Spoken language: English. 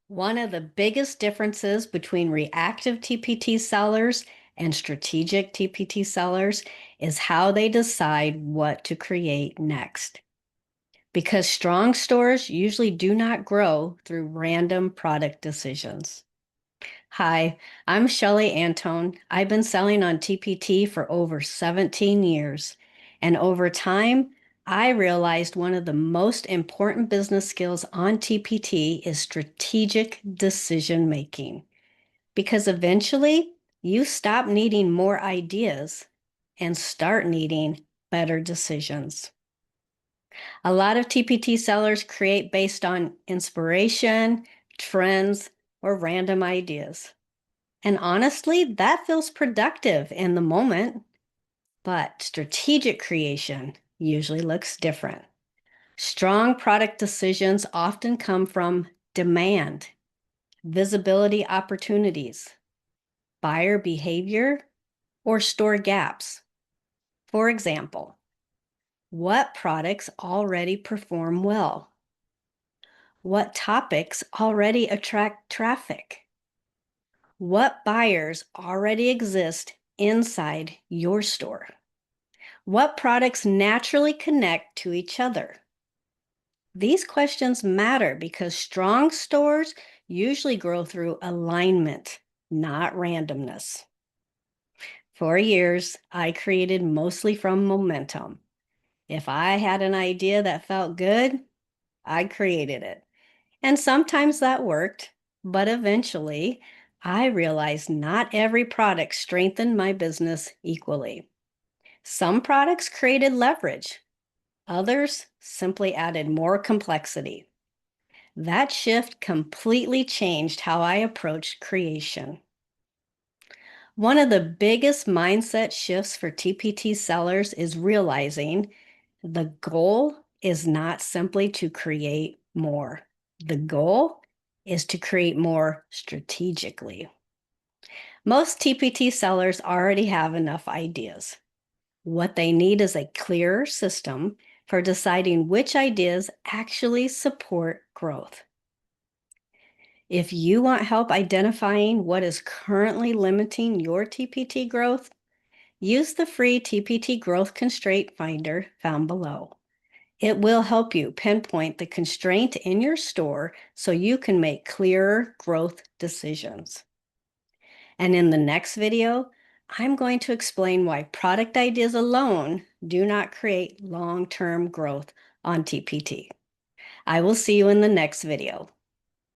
One of the biggest differences between reactive TPT sellers and strategic TPT sellers is how they decide what to create next. Because strong stores usually do not grow through random product decisions. Hi, I'm Shelley Antone. I've been selling on TPT for over 17 years. And over time, I realized one of the most important business skills on TPT is strategic decision making. Because eventually, you stop needing more ideas and start needing better decisions. A lot of TPT sellers create based on inspiration, trends, or random ideas. And honestly, that feels productive in the moment, but strategic creation usually looks different. Strong product decisions often come from demand, visibility opportunities, buyer behavior, or store gaps. For example, what products already perform well? What topics already attract traffic? What buyers already exist inside your store? What products naturally connect to each other? These questions matter because strong stores usually grow through alignment, not randomness. For years, I created mostly from momentum. If I had an idea that felt good, I created it. And sometimes that worked, but eventually I realized not every product strengthened my business equally. Some products created leverage, others simply added more complexity. That shift completely changed how I approached creation. One of the biggest mindset shifts for TPT sellers is realizing the goal is not simply to create more. The goal is to create more strategically. Most TPT sellers already have enough ideas. What they need is a clearer system for deciding which ideas actually support growth. If you want help identifying what is currently limiting your TPT growth, use the free TPT Growth Constraint Finder found below. It will help you pinpoint the constraint in your store so you can make clearer growth decisions. And in the next video, I'm going to explain why product ideas alone do not create long-term growth on TPT. I will see you in the next video.